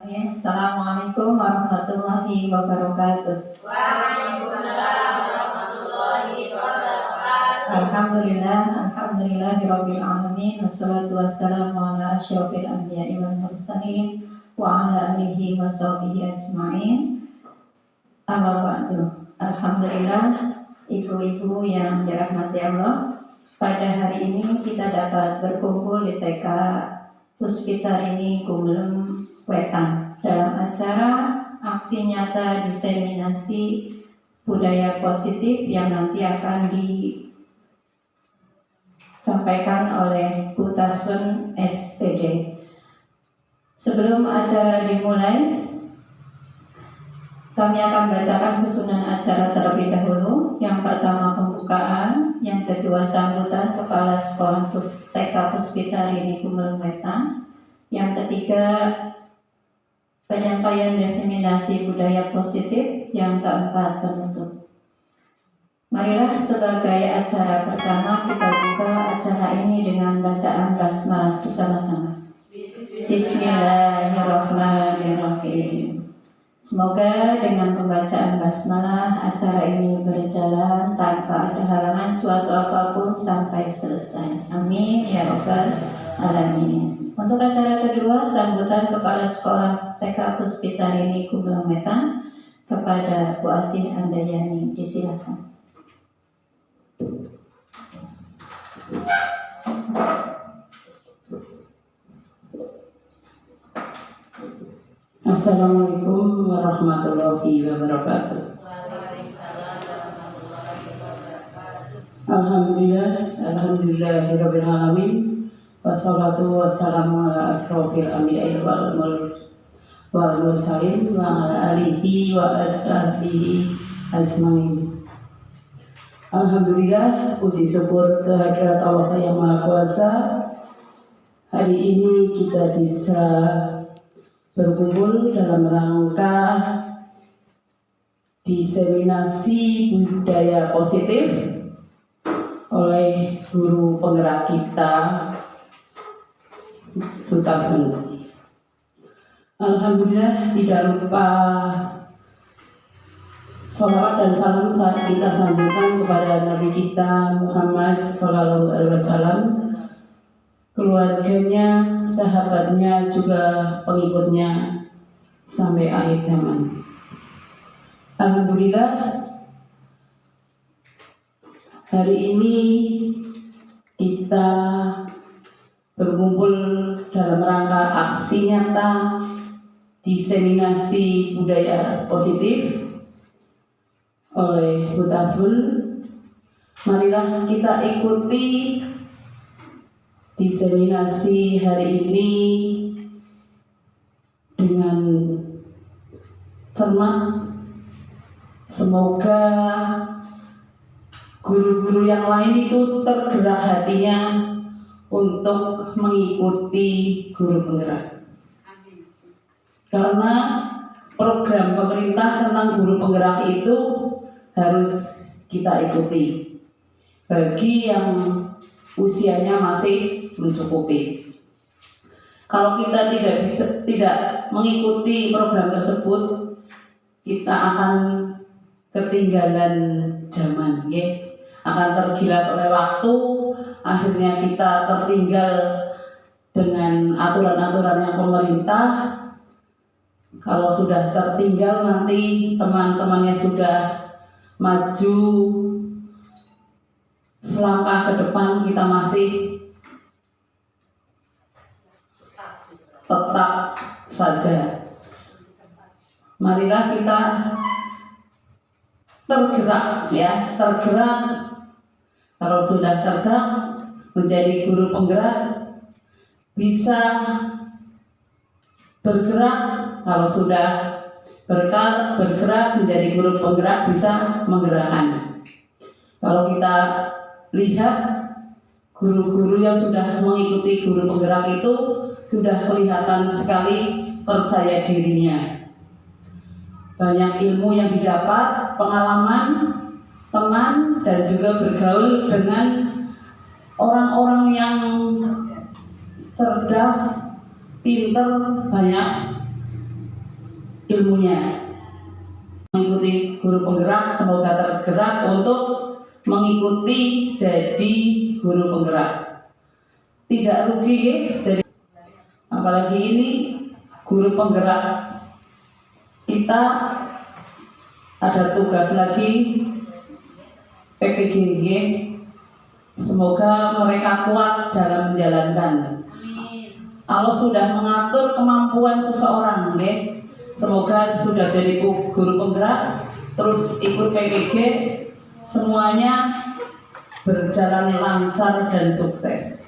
Assalamualaikum warahmatullahi wabarakatuh. Waalaikumsalam warahmatullahi wabarakatuh. Alhamdulillahirabbil alamin wassalatu wassalamu ala asyrofil anbiya'i wal mursalin wa ala alihi wa sahbihi ajma'in. Amma ba'du. Alhamdulillah, ibu-ibu yang dirahmati Allah, pada hari ini kita dapat berkumpul di TK Puspitarini Gumulem Wetan dalam acara aksi nyata diseminasi budaya positif yang nanti akan disampaikan oleh Bu Taswen SPD. Sebelum acara dimulai, kami akan bacakan susunan acara terlebih dahulu. Yang pertama pembukaan, yang kedua sambutan Kepala Sekolah TK Puspitarini Gumulem Wetan, yang ketiga penyampaian diseminasi budaya positif, yang keempat penutup. Marilah sebagai acara pertama kita buka acara ini dengan bacaan basmalah bersama-sama. Bismillahirrahmanirrahim. Semoga dengan pembacaan basmalah acara ini berjalan tanpa ada halangan suatu apapun sampai selesai. Amin ya rabbal alamin. Untuk acara kedua, sambutan Kepala Sekolah TK Puspitarini Gumulem Wetan kepada Bu Asih Andayani, disilakan. Assalamualaikum warahmatullahi wabarakatuh. Alhamdulillahirabbil alamin. Wassalatu wassalamu ala asrofil anbiya'i wal mursalin wa ala alihi wa ashabihi ajmain. Alhamdulillah, puji syukur kehadirat Allah yang Maha Kuasa. Hari ini kita bisa berkumpul dalam rangka diseminasi budaya positif oleh guru penggerak kita, Bu Taswen. Alhamdulillah, tidak lupa sholawat dan salam saat kita selanjutkan kepada Nabi kita Muhammad SAW, keluarganya, sahabatnya, juga pengikutnya sampai akhir zaman. Alhamdulillah, hari ini kita berkumpul dalam rangka aksi nyata diseminasi budaya positif oleh Bu Taswen. Marilah kita ikuti diseminasi hari ini dengan cermat. Semoga guru-guru yang lain itu tergerak hatinya untuk mengikuti guru penggerak. Karena program pemerintah tentang guru penggerak itu harus kita ikuti bagi yang usianya masih mencukupi. Kalau kita tidak mengikuti program tersebut, kita akan ketinggalan zaman, akan tergilas oleh waktu. Akhirnya kita tertinggal dengan aturan-aturan yang pemerintah. Kalau sudah tertinggal, nanti teman-temannya sudah maju selangkah ke depan, kita masih tetap saja. Marilah kita tergerak, tergerak. Kalau sudah tergerak menjadi guru penggerak, bisa bergerak. Kalau sudah bergerak menjadi guru penggerak, bisa menggerakkan. Kalau kita lihat guru-guru yang sudah mengikuti guru penggerak itu sudah kelihatan sekali percaya dirinya. Banyak ilmu yang didapat, pengalaman, teman, dan juga bergaul dengan orang-orang yang cerdas, pinter, banyak ilmunya. Mengikuti guru penggerak, semoga tergerak untuk mengikuti jadi guru penggerak. Tidak rugi ya, jadi apalagi ini guru penggerak. Kita ada tugas lagi PPGG. Semoga mereka kuat dalam menjalankan. Allah sudah mengatur kemampuan seseorang, ya. Semoga sudah jadi guru penggerak, terus ikut PPG, semuanya berjalan lancar dan sukses.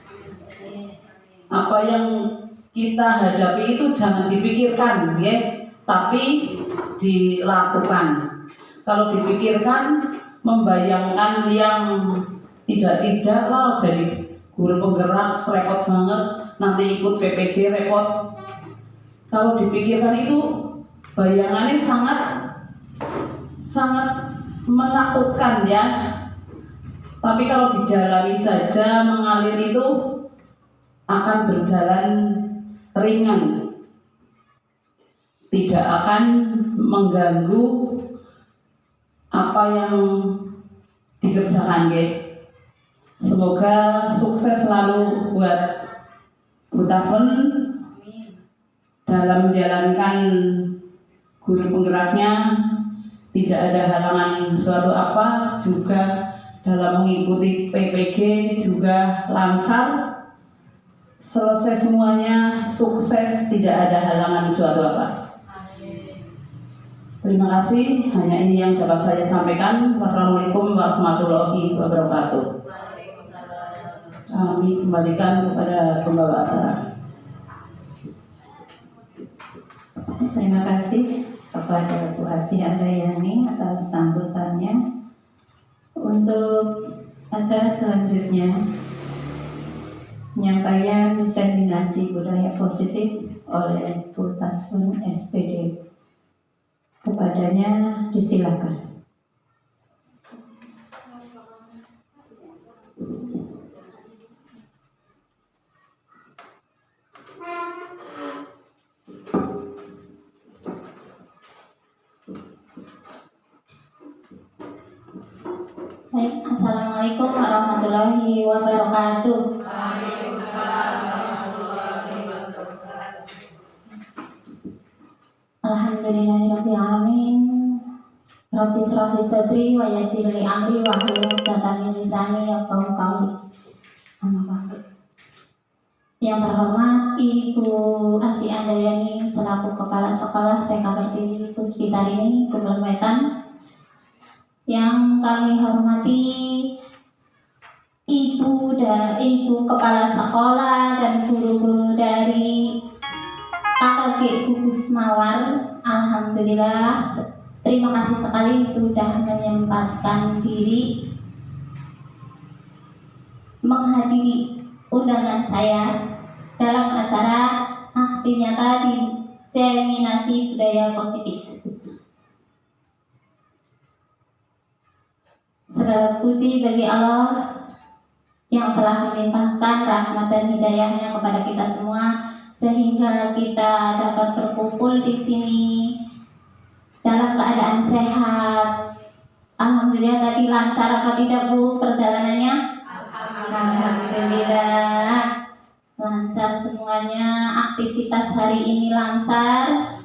Apa yang kita hadapi itu jangan dipikirkan, ya, tapi dilakukan. Kalau dipikirkan, membayangkan yang tidak lah jadi guru penggerak repot banget, nanti ikut PPG repot. Kalau dipikirkan itu bayangannya sangat menakutkan ya. Tapi kalau dijalani saja mengalir itu akan berjalan ringan, tidak akan mengganggu apa yang dikerjakan ya. Semoga sukses selalu buat Bu Taslen dalam menjalankan guru penggeraknya. Tidak ada halangan suatu apa, juga dalam mengikuti PPG juga lancar. Selesai semuanya sukses, tidak ada halangan suatu apa. Terima kasih, hanya ini yang dapat saya sampaikan. Wassalamualaikum warahmatullahi wabarakatuh. Kami kembalikan kepada pembawa acara. Terima kasih kepada Bu Asih Andayani atas sambutannya. Untuk acara selanjutnya, penyampaian diseminasi budaya positif oleh Bu Taslen SPD. Kepadanya disilakan. Baik, Assalamualaikum warahmatullahi wabarakatuh. Alhamdulillahirabbil alamin. Rabbi shrah li sadri wa yassir li amri wa hlul 'uqdatam min lisani yafqahu qawli. Amma ba'du. Yang terhormat Ibu Asih Andayani selaku Kepala Sekolah TK Pertiwi Puspitarini Kumpulan Wetan. Yang kami hormati Ibu Kepala Sekolah dan guru-guru dari KKG Gugus Mawar. Alhamdulillah, terima kasih sekali sudah menyempatkan diri menghadiri undangan saya dalam acara aksi nyata diseminasi budaya positif. Segala puji bagi Allah yang telah melimpahkan rahmat dan hidayahnya kepada kita semua, sehingga kita dapat berkumpul di sini dalam keadaan sehat. Alhamdulillah, tadi lancar apa tidak Bu perjalanannya? Alhamdulillah lancar semuanya, aktivitas hari ini lancar.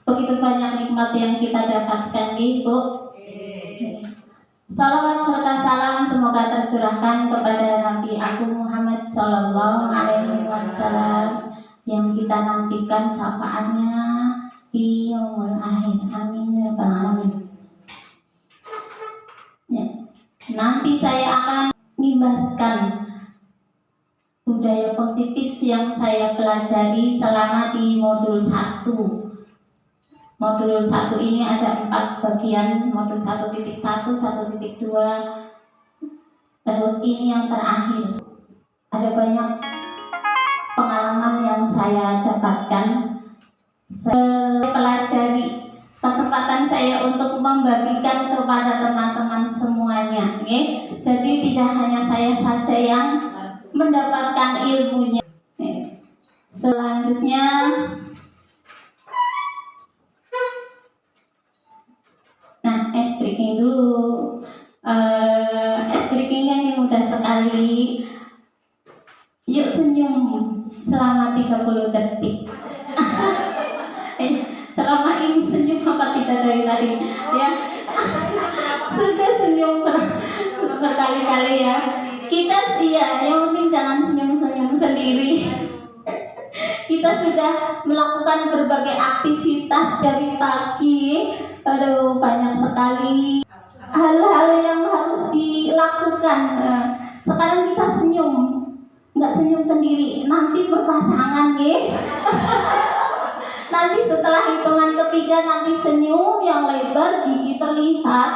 Begitu banyak nikmat yang kita dapatkan nih Bu. Salawat serta salam semoga tercurahkan kepada Nabi Agung Muhammad Sallallahu Alaihi Wasallam yang kita nantikan syafaatnya di yaumul akhir. Amin ya rabbal alamin. Ya. Nanti saya akan membahaskan budaya positif yang saya pelajari selama di modul 1. Modul 1 ini ada 4 bagian, modul 1.1, 1.2, terus ini yang terakhir. Ada banyak pengalaman yang saya dapatkan. Saya pelajari, kesempatan saya untuk membagikan kepada teman-teman semuanya. Jadi tidak hanya saya saja yang mendapatkan ilmunya. Selanjutnya, breaking dulu. Ice breakingnya ini mudah sekali. Yuk senyum selama 30 detik. Selama ini senyum apa tidak dari tadi? Ya, sudah senyum berkali-kali ya. Kita yang penting jangan senyum-senyum sendiri. Kita sudah melakukan berbagai aktivitas dari pagi. Aduh, banyak sekali hal-hal yang harus dilakukan. Sekarang kita senyum, nggak senyum sendiri, nanti berpasangan ya. Nanti setelah hitungan ketiga nanti senyum yang lebar, gigi terlihat.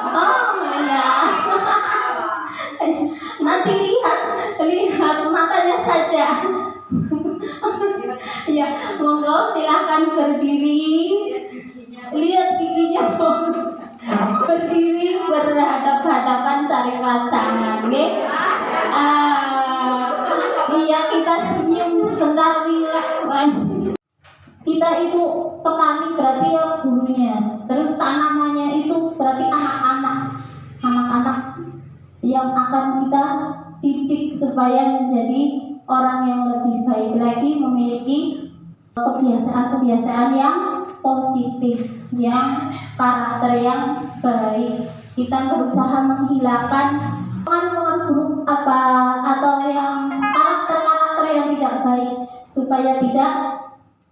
Oh ya. Nanti lihat matanya saja. Ya, monggo silahkan berdiri. Lihat giginya. Berdiri berhadap-hadapan cari pasangan, nggih. Iya, kita senyum sebentar, relax. Kita itu petani berarti ya bulunya. Terus tanamannya itu berarti anak-anak yang akan kita didik supaya menjadi orang yang lebih baik lagi, memiliki kebiasaan-kebiasaan yang positif, yang karakter yang baik. Kita berusaha menghilangkan pengaruh buruk atau yang karakter-karakter yang tidak baik supaya tidak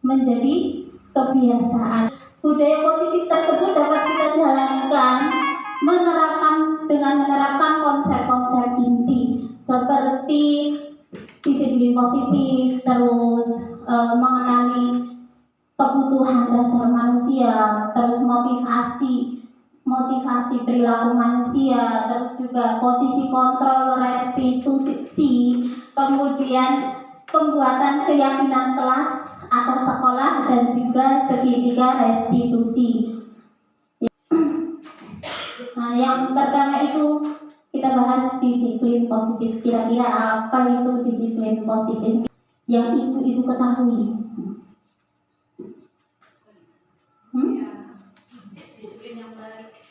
menjadi kebiasaan. Budaya positif tersebut dapat kita jalankan dengan menerapkan konsep-konsep inti seperti disiplin positif, terus mengenali kebutuhan dasar manusia, terus motivasi perilaku manusia, terus juga posisi kontrol restitusi, kemudian pembuatan keyakinan kelas atau sekolah, dan juga segitiga restitusi. Nah, yang pertama itu kita bahas disiplin positif. Kira-kira apa itu disiplin positif yang ibu-ibu ketahui?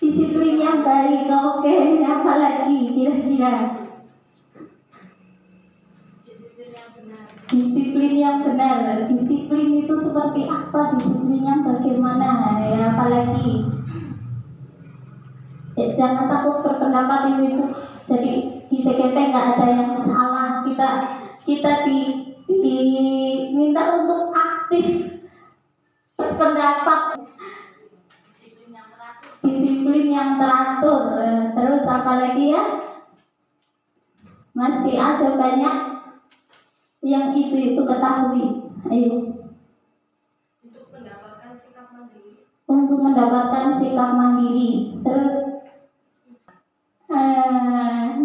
Disiplin yang baik. Oke, apa lagi kira-kira? Disiplin yang benar. Disiplin itu seperti apa? Disiplin yang bagaimana? Ya, apalagi? Jangan takut berpendapat ibu-ibu. Jadi di CGP nggak ada yang salah. Kita diminta untuk aktif berpendapat. Disiplin yang teratur. Terus apa lagi ya? Masih ada banyak yang ibu-ibu ketahui. Ayo. Untuk mendapatkan sikap mandiri. Terus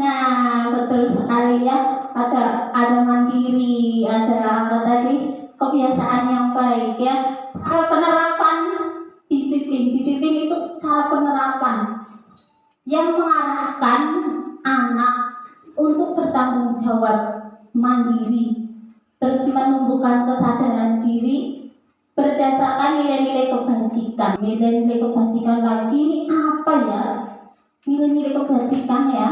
nah, betul sekali ya. Ada mandiri, ada apa tadi? Kebiasaan yang baik ya. Cara penerapan disiplin itu cara penerapan yang mengarahkan anak untuk bertanggung jawab, mandiri, terus menumbuhkan kesadaran diri berdasarkan nilai-nilai kebajikan. Nilai-nilai kebajikan lagi ini apa ya? Nilai-nilai kebajikan ya.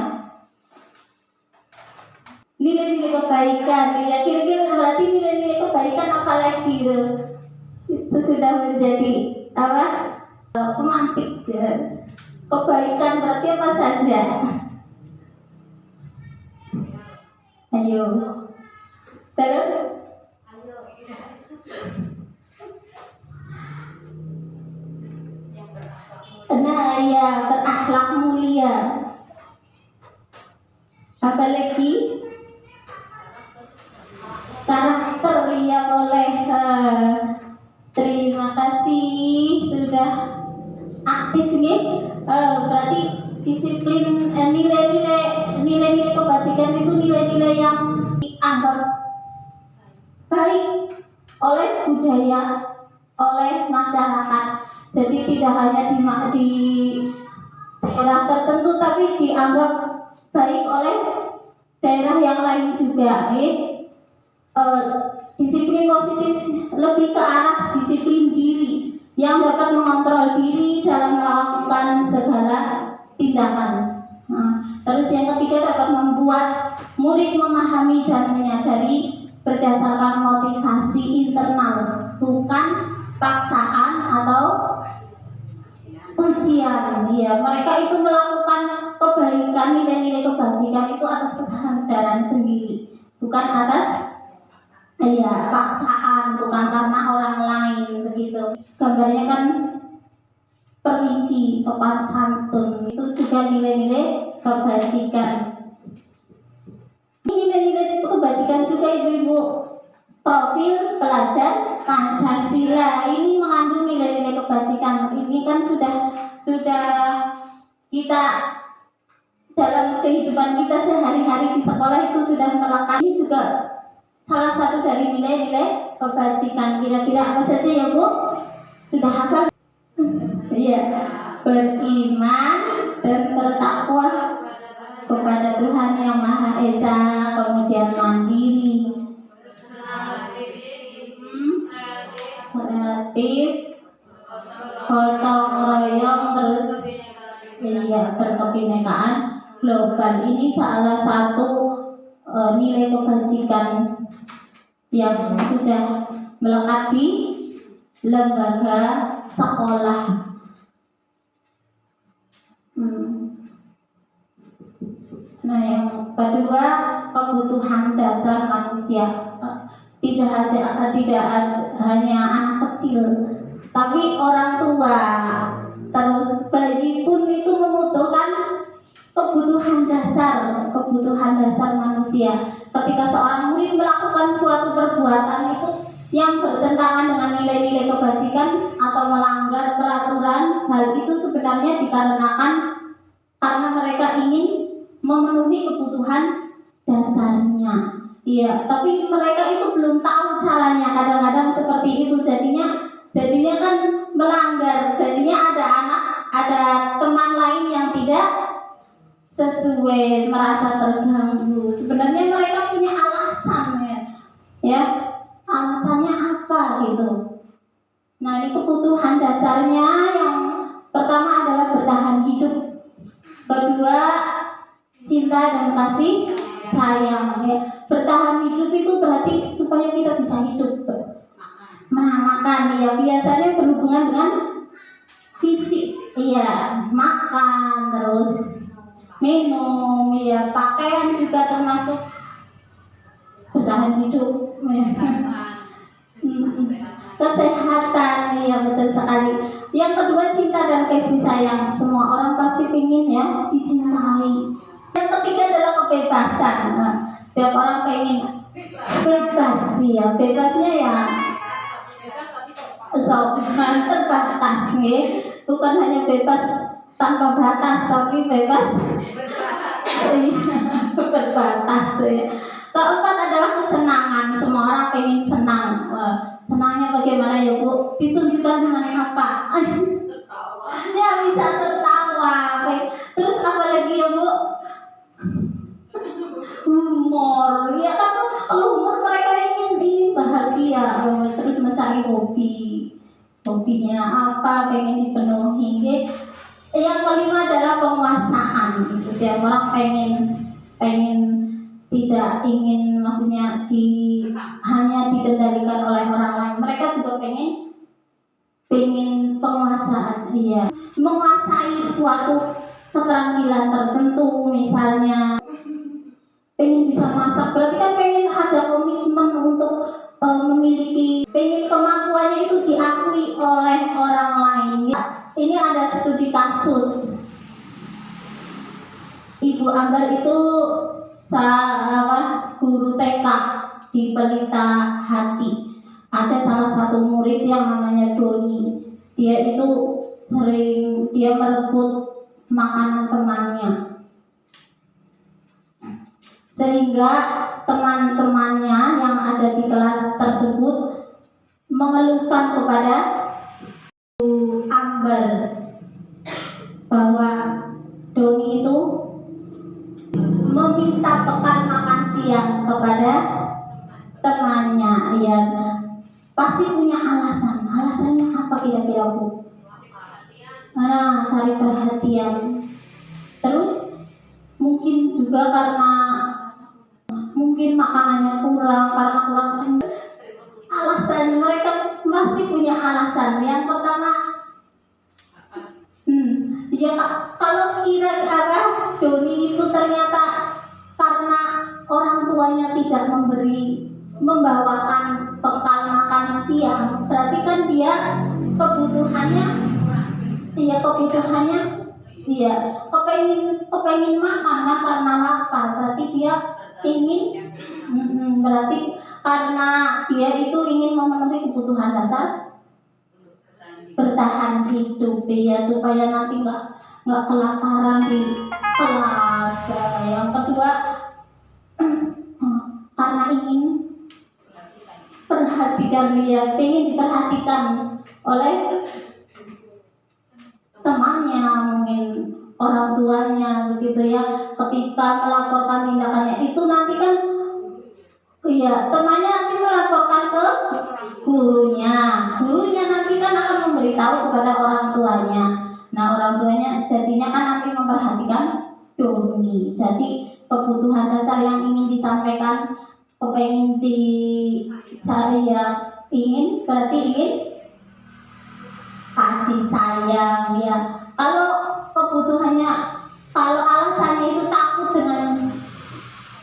Nilai-nilai kebaikan. Ya, kira-kira berarti nilai-nilai kebaikan apa lagi itu? Itu sudah menjadi apa? Pemantik ya. Kebaikan berarti apa saja? Ayo. Terus? Nah, ya, berakhlak mulia. Apa lagi? Karakter ya, boleh. Terima kasih sudah aktif nih. Berarti disiplin, nilai-nilai kebajikan itu nilai-nilai yang dianggap baik oleh budaya, oleh masyarakat. Jadi tidak hanya di daerah tertentu, tapi dianggap baik oleh daerah yang lain juga. Disiplin positif lebih ke arah disiplin diri yang dapat mengontrol diri dalam melakukan segala tindakan. Terus yang ketiga dapat membuat murid memahami dan menyadari berdasarkan motivasi internal, bukan paksaan atau ujian. Ya, mereka itu melakukan kebaikan, nilai-nilai kebajikan itu atas kesadaran sendiri, bukan atas paksaan, bukan karena orang lain begitu. Gambarnya kan permisi, sopan santun, itu juga nilai-nilai kebajikan. Ini nilai-nilai kebajikan juga ibu-ibu. Profil pelajar Pancasila ini mengandung nilai-nilai kebajikan. Ini kan sudah kita dalam kehidupan kita sehari-hari di sekolah itu sudah melekat. Ini juga salah satu dari nilai-nilai kebajikan. Kira-kira apa saja ya Bu? Sudah hafal? Iya, beriman dan bertakwa kepada Tuhan yang Maha Esa, kemudian mandiri, relatif, gotong royong, terus berkebinekaan global. Ini salah satu nilai kebajikan yang sudah melekat di lembaga sekolah. Nah, yang kedua, kebutuhan dasar manusia. Tidak hanya anak kecil, tapi orang tua, terus bayi pun itu membutuhkan kebutuhan dasar manusia. Ketika seorang murid melakukan suatu perbuatan itu yang bertentangan dengan nilai-nilai kebajikan atau melanggar peraturan, hal itu sebenarnya dikarenakan karena mereka ingin memenuhi kebutuhan dasarnya. Iya, tapi mereka itu belum tahu caranya. Kadang-kadang seperti itu jadinya kan melanggar. Jadinya ada teman lain yang tidak sesuai, merasa terganggu. Sebenarnya mereka punya alasan ya. Alasannya apa gitu. Nah, ini kebutuhan dasarnya yang pertama adalah bertahan hidup. Kedua, cinta dan kasih sayang ya. Bertahan hidup itu berarti supaya kita bisa hidup. Makan ya, biasanya berhubungan dengan fisik ya, makan, terus minum ya, pakaian juga termasuk bertahan hidup. Kesehatan ya, betul sekali. Yang kedua, cinta dan kasih sayang. Semua orang pasti ingin ya dicintai. Yang ketiga adalah kebebasan. Setiap orang pengen bebas ya. Bebasnya ya terbatas ya. Bukan hanya bebas tanpa batas, tapi bebas berbatas ya. Keempat adalah kesenangan. Semua orang pengen senang. Senangnya bagaimana ya Bu? Ditunjukkan dengan apa? Ya, bisa tertawa. Terus apa lagi ya Bu? Humor. Ya kan, kalau humor mereka ingin bahagia, terus mencari hobinya apa, pengen dipenuhi. Yang kelima adalah penguasaan. Setiap orang pengen tidak ingin, maksudnya hanya dikendalikan oleh orang lain. Mereka juga pengen penguasaan, iya, menguasai suatu keterampilan tertentu. Misalnya pengen bisa masak, berarti kan pengen ada komitmen untuk memiliki, pengen kemampuannya itu diakui oleh orang lain. Ini ada studi kasus. Ibu Ambar itu guru TK di Pelita Hati. Ada salah satu murid yang namanya Doni. Dia itu dia merebut makanan temannya, sehingga teman-temannya yang ada di kelas tersebut mengeluhkan kepada Ambar bahwa Doni itu meminta bekal makan siang kepada temannya. Ya, pasti punya alasan. Alasannya apa kira-kira Bu? Cari perhatian. mungkin juga karena mungkin makanannya kurang, karena kurang alasan. Mereka pasti punya alasan. Yang pertama, ya kalau kira Doni itu ternyata karena orang tuanya tidak membawakan bekal makan siang, berarti kan dia kebutuhannya kepengen makan kan, karena lapar, berarti dia ingin berarti karena dia itu ingin memenuhi kebutuhan dasar bertahan hidup ya, supaya nanti nggak kelaparan di kelas. Yang kedua, karena ingin ingin diperhatikan oleh temannya, mungkin orang tuanya begitu ya. Ketika melaporkan tindakannya itu nanti kan temannya nanti melaporkan ke gurunya nanti kan akan memberitahu kepada orang tuanya. Nah, orang tuanya jadinya kan nanti memperhatikan Doni. Jadi kebutuhan dasar yang ingin disampaikan, berarti ingin kasih sayang ya. Kalau alasannya itu takut dengan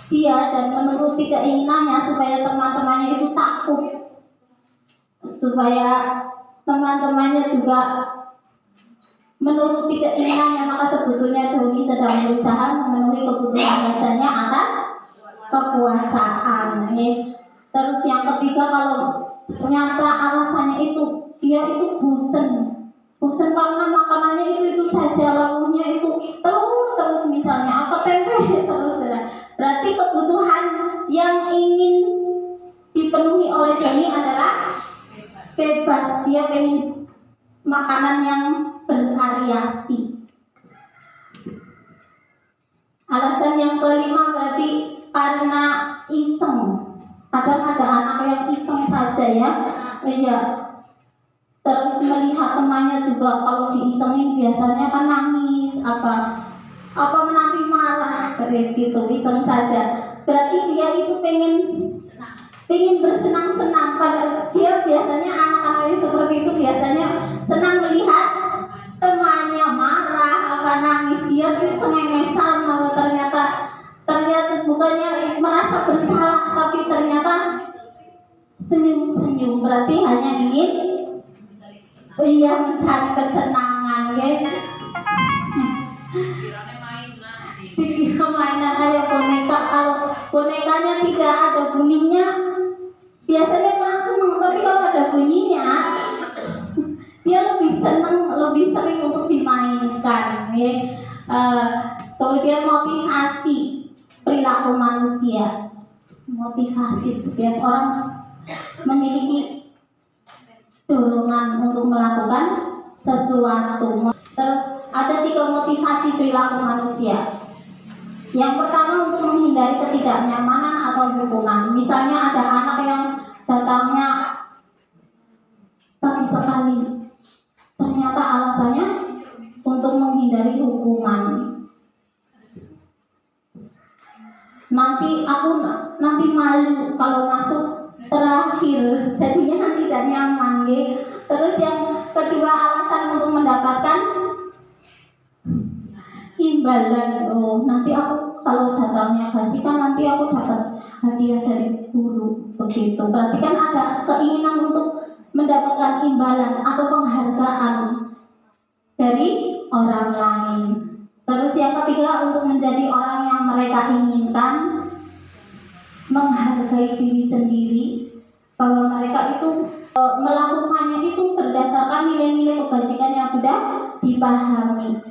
dia dan menuruti keinginannya, supaya teman-temannya itu takut, supaya teman-temannya juga menuruti keinginannya, maka sebetulnya Doni sedang berusaha memenuhi kebutuhan dasarnya atas kekuasaan. Terus yang ketiga, kalau ternyata alasannya itu dia itu bosan karena makanannya itu saja, lauknya itu terus misalnya apa tempe terus, berarti kebutuhan yang ingin dipenuhi oleh Doni adalah bebas. Dia pengen makanan yang bervariasi. Alasan yang kelima berarti karena iseng. Kadang ada anak yang iseng saja ya. Terus melihat temannya juga kalau diisengin biasanya kan nangis, apa nanti marah gitu, iseng saja. Berarti dia itu pengen bersenang-senang. Pada dia biasanya anak-anak yang seperti itu biasanya senang melihat temannya marah, nangis. Dia tuh cengengesan, kalau ternyata bukannya merasa bersalah, tapi ternyata senyum-senyum. Berarti hanya ingin mencari kesenangan ya. Dikira mainan kayak boneka. Kalau bonekanya tidak ada bunyinya, biasanya kurang senang. Tapi kalau ada bunyinya, dia lebih senang, lebih sering untuk dimainkan ya. Kemudian motivasi perilaku manusia. Motivasi, setiap orang memiliki dorongan untuk melakukan sesuatu. Terus ada 3 motivasi perilaku manusia. Yang pertama, untuk menghindari ketidaknyamanan atau hukuman. Misalnya ada anak yang datangnya pagi sekali, ternyata alasannya untuk menghindari hukuman. Nanti malu kalau masuk terakhir, jadinya nanti tidak nyaman ya. Terus yang kedua, alasan untuk mendapatkan imbalan. Nanti aku kalau datangnya kasih kan nanti aku dapat hadiah dari guru begitu. Berarti kan ada keinginan untuk mendapatkan imbalan atau penghargaan dari orang lain. Terus yang ketiga, untuk menjadi orang yang mereka inginkan, menghargai diri sendiri, bahwa mereka itu melakukannya itu berdasarkan nilai-nilai kebajikan yang sudah dipahami.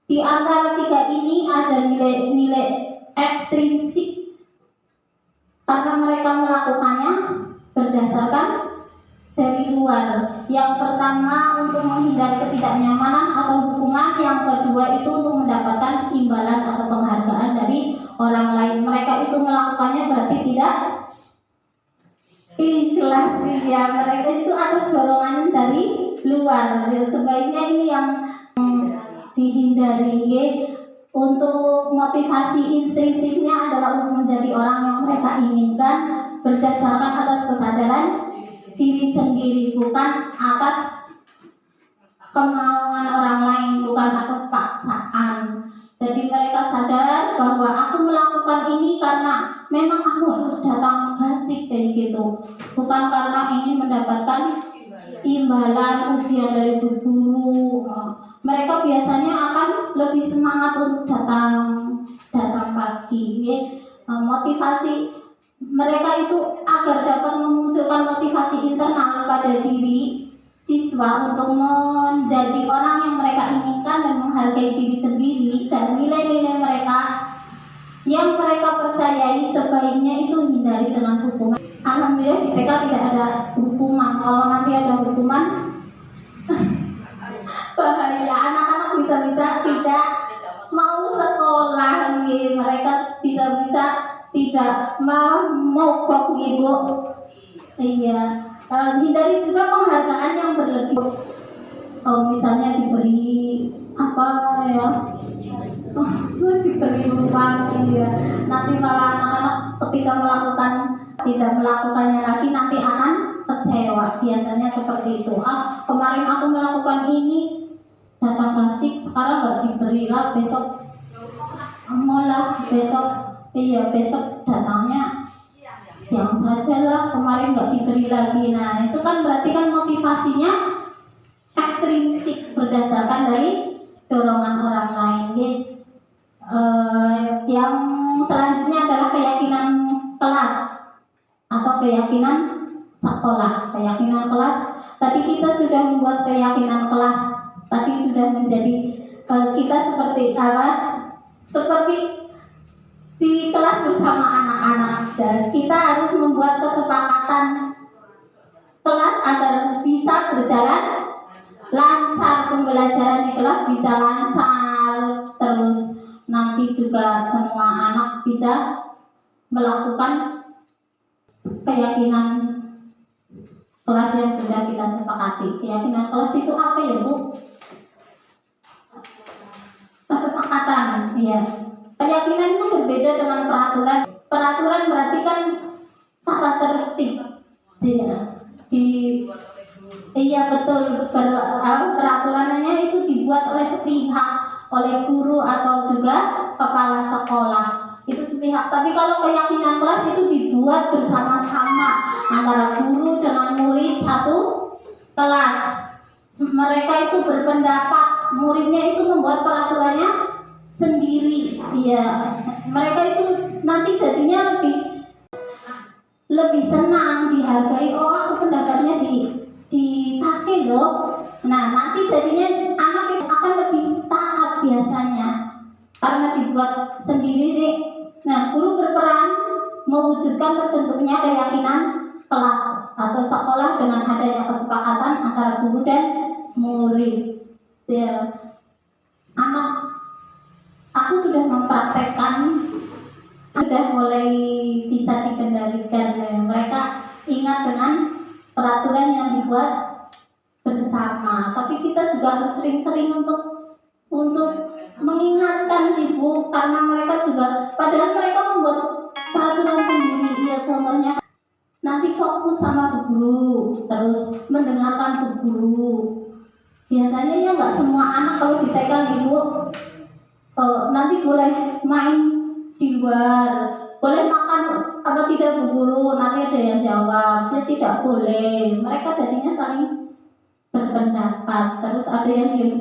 Di antara 3 ini ada nilai-nilai ekstrinsik, karena mereka melakukannya berdasarkan dari luar. Yang pertama, untuk menghindari ketidaknyamanan atau hukuman. Yang kedua itu untuk mendapatkan imbalan atau penghargaan dari orang lain. Mereka itu melakukannya berarti tidak ikhlas ya. Mereka itu atas dorongan dari luar. Sebaiknya ini yang dihindari. Untuk motivasi intrinsipnya adalah untuk menjadi orang yang mereka inginkan berdasarkan atas kesadaran diri sendiri, bukan atas kemauan orang lain, bukan atas paksaan. Jadi mereka sadar bahwa aku melakukan ini karena memang aku harus datang fasik kayak gitu, bukan karena ingin mendapatkan imbalan ujian dari bu guru. Mereka biasanya akan lebih semangat untuk datang pagi. Ya. Motivasi mereka itu agar dapat memunculkan motivasi internal pada diri siswa untuk menjadi orang yang mereka inginkan dan menghargai diri sendiri, dan nilai-nilai mereka yang mereka percayai sebaiknya itu hindari dengan hukuman. Alhamdulillah di TK tidak ada hukuman. Kalau nanti ada hukuman bahaya, anak-anak bisa-bisa tidak mau sekolah, mereka bisa-bisa tidak mau mogok gitu. Iya. Hindari juga penghargaan yang berlebih. Misalnya diberi apa ya, diberi uang, ya. Nanti malah anak-anak ketika tidak melakukannya lagi nanti akan kecewa. Biasanya seperti itu. Kemarin aku melakukan ini, datang kasih, sekarang nggak diberi lah, besok molas, besok datangnya siang saja lah, kemarin nggak diberi lagi. Nah itu kan berarti kan motivasinya ekstrinsik berdasarkan dari dorongan orang lain. Yang selanjutnya adalah keyakinan kelas atau keyakinan sekolah. Keyakinan kelas, tadi kita sudah membuat keyakinan kelas, tadi sudah menjadi kita seperti apa? Seperti di kelas bersama anak-anak, dan kita harus membuat kesepakatan kelas agar bisa berjalan lancar, pembelajaran di kelas bisa lancar, terus nanti juga semua anak bisa melakukan keyakinan kelas yang sudah kita sepakati. Keyakinan kelas itu apa ya Bu? Kesepakatan, ya. Keyakinan itu berbeda dengan peraturan. Peraturan berarti kan tata tertib. Iya betul. Peraturannya itu dibuat oleh sepihak, oleh guru atau juga kepala sekolah. Itu sepihak. Tapi kalau keyakinan kelas itu dibuat bersama-sama antara guru dengan murid satu kelas. Mereka itu berpendapat, muridnya itu membuat peraturannya sendiri, ya. Mereka itu nanti jadinya lebih senang, dihargai. Oh, aku pendapatnya dipakai loh. Nah, nanti jadinya anak itu akan lebih taat biasanya karena dibuat sendiri sih. Nah, guru berperan mewujudkan terbentuknya keyakinan kelas atau sekolah dengan adanya kesepakatan antara guru dan murid. Ya. Aku sudah mempraktekkan, sudah mulai bisa dikendalikan. Mereka ingat dengan peraturan yang dibuat bersama. Tapi kita juga harus sering-sering untuk mengingatkan sih Bu, karena mereka juga, padahal mereka membuat peraturan sendiri. Ya contohnya nanti fokus sama bu guru, terus mendengarkan bu guru. Biasanya ya nggak semua anak kalau di TK Ibu nanti boleh main di luar, boleh makan apa tidak bu guru, nanti ada yang jawab, dia tidak boleh. Mereka jadinya saling berpendapat, terus ada yang diam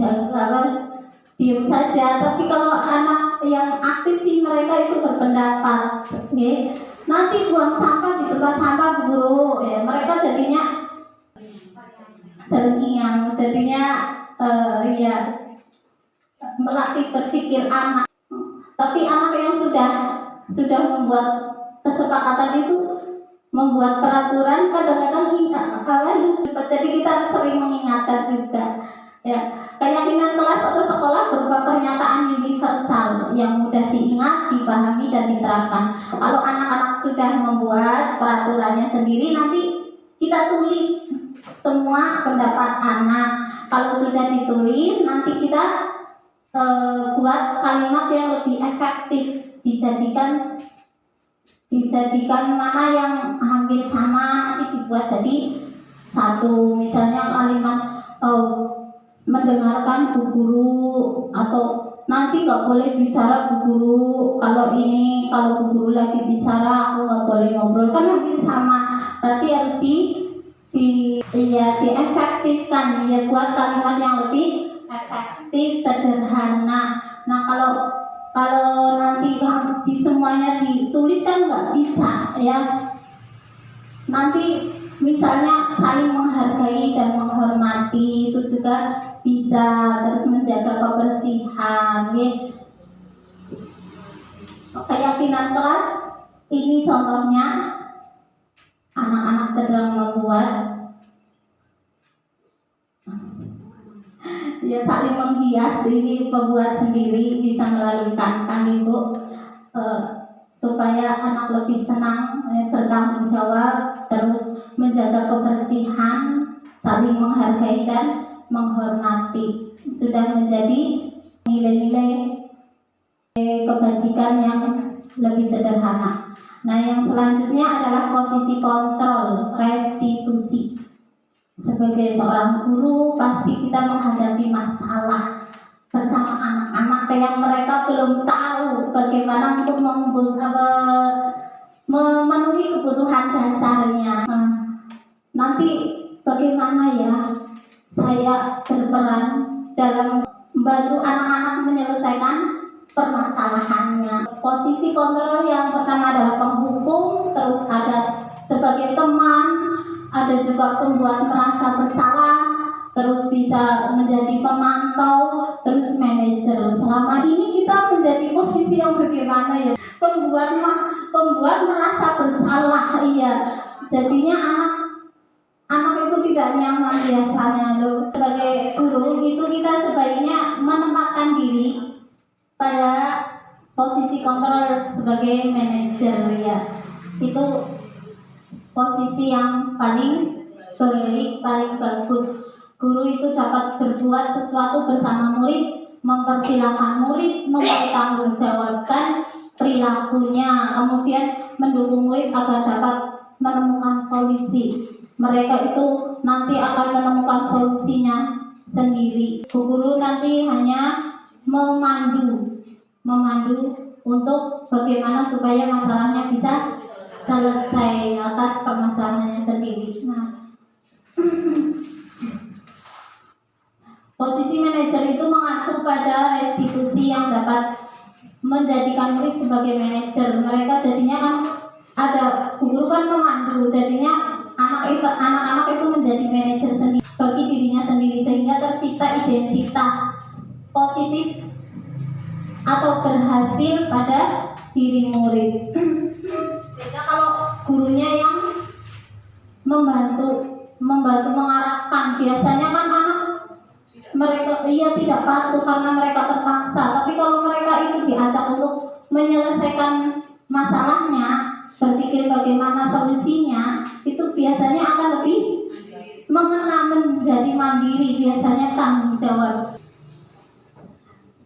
saja. Tapi kalau anak yang aktif sih mereka itu berpendapat. Okay. Nanti buang sampah di tempat sampah bu guru, ya mereka jadinya terngiang, jadinya ya melatih berpikir anak. Tapi anak yang sudah membuat kesepakatan itu, membuat peraturan, kadang-kadang lupa. Jadi kita harus sering mengingatkan juga. Ya, keyakinan kelas atau sekolah berupa pernyataan universal yang mudah diingat, dipahami dan diterapkan. Kalau anak-anak sudah membuat peraturannya sendiri, nanti kita tulis semua pendapat anak. Kalau sudah ditulis, nanti kita buat kalimat yang lebih efektif, dijadikan mana yang hampir sama nanti dibuat jadi satu. Misalnya kalimat mendengarkan Bu Guru, atau nanti nggak boleh bicara Bu Guru, kalau Bu Guru lagi bicara aku nggak boleh ngobrol, kan hampir sama. Berarti harus diefektifkan, ya, buat kalimat yang lebih efektif, sederhana. Nah, kalau nanti di semuanya ditulis kan nggak bisa, ya. Nanti misalnya saling menghargai dan menghormati itu juga bisa, terus menjaga kebersihan, ya. Keyakinan kelas ini contohnya anak-anak sedang membuat, ya, saling menghias. Ini pembuat sendiri, bisa melalui kantang Ibu, supaya anak lebih senang, bertanggung jawab, terus menjaga kebersihan, saling menghargai dan menghormati. Sudah menjadi nilai-nilai kebajikan yang lebih sederhana. Nah, yang selanjutnya adalah posisi kontrol, restitusi. Sebagai seorang guru, pasti kita menghadapi masalah bersama anak-anak yang mereka belum tahu bagaimana untuk memenuhi kebutuhan dasarnya. Nanti bagaimana ya saya berperan dalam membantu anak-anak menyelesaikan permasalahannya. Posisi kontrol yang pertama adalah penghukum, terus ada sebagai teman, ada juga pembuat merasa bersalah, terus bisa menjadi pemantau, terus manajer. Selama ini kita menjadi posisi yang bagaimana ya? Pembuat merasa bersalah, iya. Jadinya anak itu tidak nyaman biasanya loh. Sebagai guru itu kita sebaiknya menempatkan diri pada posisi kontrol sebagai manajer, ya. Itu posisi yang paling baik, paling bagus. Guru itu dapat berbuat sesuatu bersama murid, mempersilahkan murid, mempertanggungjawabkan perilakunya, kemudian mendukung murid agar dapat menemukan solusi. Mereka itu nanti akan menemukan solusinya sendiri. Guru nanti hanya memandu untuk bagaimana supaya masalahnya bisa selesai atas permasalahannya sendiri. Nah, posisi manajer itu mengacu pada restitusi yang dapat menjadikan murid sebagai manajer. Mereka jadinya kan ada guru kan memandu, jadinya anak-anak itu menjadi manajer sendiri bagi dirinya sendiri, sehingga tercipta identitas positif atau berhasil pada diri murid. Beda kalau gurunya yang membantu mengarahkan. Biasanya kan anak mereka tidak patuh karena mereka terpaksa. Tapi kalau mereka itu diajak untuk menyelesaikan masalahnya, berpikir bagaimana solusinya, itu biasanya akan lebih mengena, menjadi mandiri, biasanya tanggung jawab.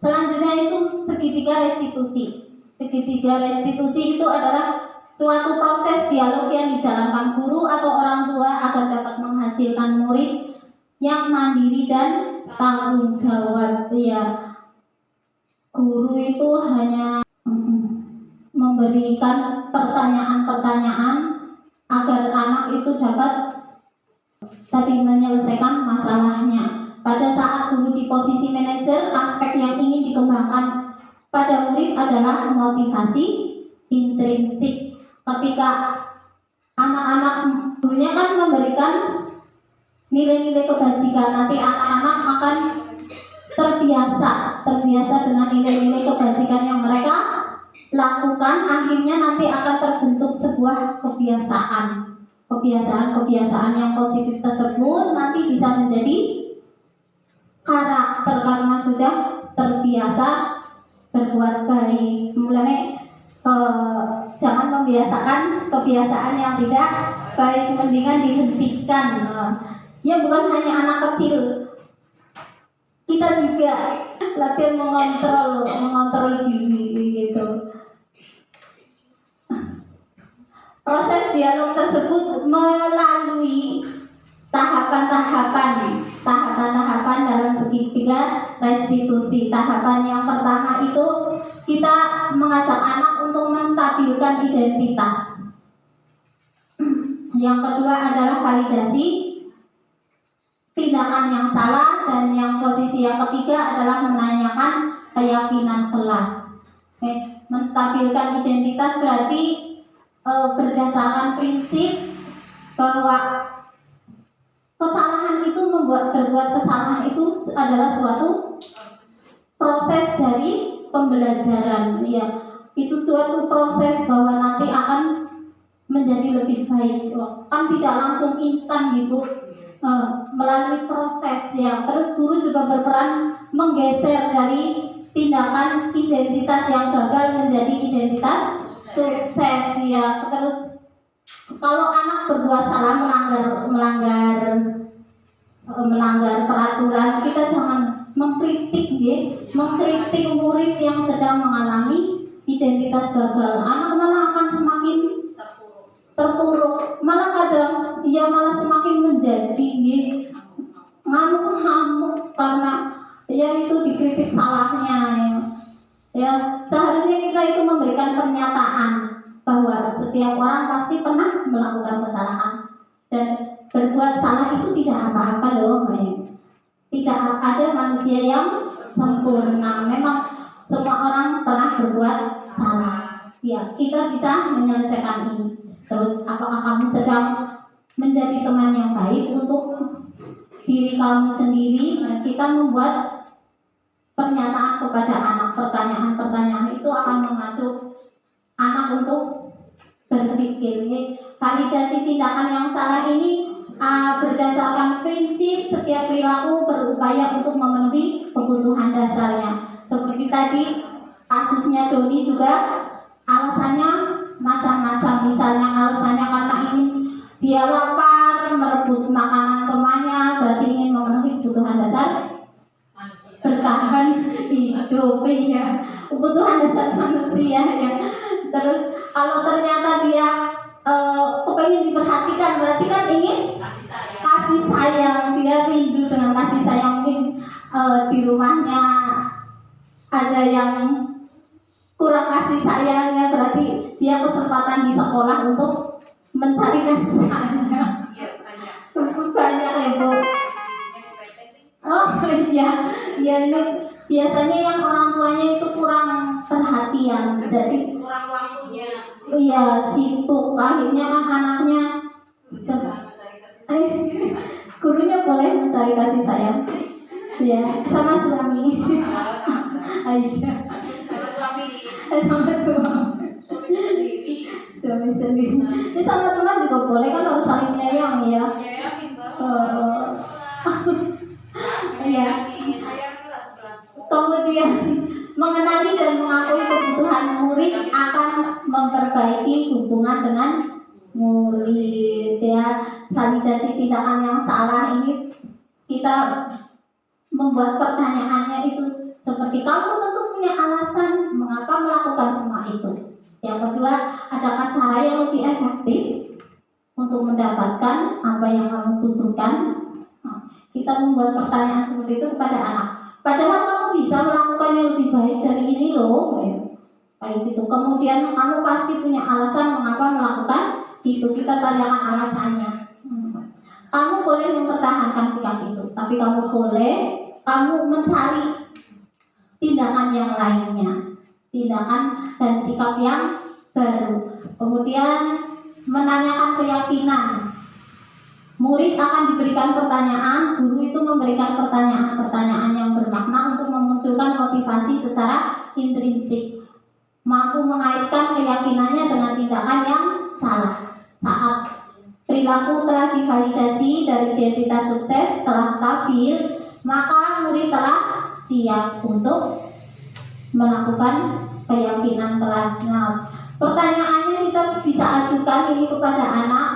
Selanjutnya itu segitiga restitusi. Segitiga restitusi itu adalah suatu proses dialog yang dijalankan guru atau orang tua agar dapat menghasilkan murid yang mandiri dan tanggung jawab. Ya, guru itu hanya memberikan pertanyaan-pertanyaan agar anak itu dapat tadi menyelesaikan masalahnya. Pada saat guru di posisi manajer, aspek yang ingin dikembangkan pada murid adalah motivasi intrinsik. Ketika anak-anak gurunya kan memberikan nilai-nilai kebajikan, nanti anak-anak akan terbiasa dengan nilai-nilai kebajikan yang mereka lakukan. Akhirnya nanti akan terbentuk sebuah kebiasaan yang positif tersebut nanti bisa menjadi karakter karena sudah terbiasa berbuat baik. Mulai jangan membiasakan kebiasaan yang tidak baik, mendingan dihentikan. Ya, bukan hanya anak kecil, kita juga latihan mengontrol diri gitu. Proses dialog tersebut melalui tahapan-tahapan dalam segitiga restitusi. Tahapan yang pertama itu kita mengajak anak untuk menstabilkan identitas. Yang kedua adalah validasi tindakan yang salah, dan yang posisi yang ketiga adalah menanyakan keyakinan kelas. Menstabilkan identitas berarti berdasarkan prinsip bahwa kesalahan itu berbuat kesalahan itu adalah suatu proses dari pembelajaran, ya. Itu suatu proses bahwa nanti akan menjadi lebih baik, kan tidak langsung instan gitu, melalui proses, ya. Terus guru juga berperan menggeser dari tindakan identitas yang gagal menjadi identitas sukses, ya. Terus kalau anak berbuat salah, melanggar peraturan, kita jangan mengkritik, ya. Mengkritik murid yang sedang mengalami identitas gagal. Anak malah akan semakin terpuruk, malah kadang ia malah semakin menjadi ngamuk-ngamuk karena ya itu dikritik salahnya, ya. Seharusnya kita itu memberikan pernyataan bahwa setiap orang pasti pernah melakukan kesalahan, dan berbuat salah itu tidak apa-apa loh, ya. Tidak ada manusia yang sempurna, memang semua orang pernah berbuat salah, ya. Kita bisa menyelesaikan ini. Terus apakah kamu sedang menjadi teman yang baik untuk diri kamu sendiri? Nah, kita membuat pernyataan kepada anak, pertanyaan-pertanyaan itu akan memacu anak untuk berpikir. Validasi tindakan yang salah ini berdasarkan prinsip setiap perilaku berupaya untuk memenuhi kebutuhan dasarnya. Seperti tadi kasusnya Doni juga alasannya macam-macam, misalnya alasannya karena ingin dia lapar, merebut makanan temannya, berarti ingin memenuhi kebutuhan dasar bertahan hidup, ya, kebutuhan dasar manusia, ya. Terus kalau ternyata dia kepengen diperhatikan, berarti kan ingin kasih sayang, dia rindu dengan kasih sayang. Mungkin di rumahnya ada yang kurang kasih sayangnya, berarti dia kesempatan di sekolah untuk mencari kasih sayang. Banyak, Ibu. Oh iya, ya, ini biasanya yang orang tuanya itu kurang perhatian, jadi kurang waktunya. iya, sibuk. Akhirnya kan anaknya gurunya boleh mencari kasih sayang, ya, sama suami. Aisyah sama suami sendiri. Ini sama teman juga boleh, kan harus saling menyayangi, ya. Ya. Kemudian mengenali dan mengakui kebutuhan murid akan memperbaiki hubungan dengan murid, ya. Validasi tindakan yang salah ini kita membuat pertanyaannya itu seperti, kamu tentu punya alasan mengapa melakukan semua itu. Yang kedua, adakah cara yang lebih efektif untuk mendapatkan apa yang kamu butuhkan? Kita membuat pertanyaan seperti itu kepada anak. Padahal kamu bisa melakukannya lebih baik dari ini loh, kayak gitu. Kemudian kamu pasti punya alasan mengapa melakukan itu. Kita tanyakan alasannya. Kamu boleh mempertahankan sikap itu, tapi kamu mencari tindakan yang lainnya, tindakan dan sikap yang baru. Kemudian menanyakan keyakinan. Murid akan diberikan pertanyaan, guru itu memberikan pertanyaan-pertanyaan yang bermakna untuk memunculkan motivasi secara intrinsik, mampu mengaitkan keyakinannya dengan tindakan yang salah. Saat perilaku telah divalidasi dari identitas sukses telah stabil, maka murid telah siap untuk melakukan keyakinan kelas. Nah, pertanyaannya kita bisa ajukan ini kepada anak,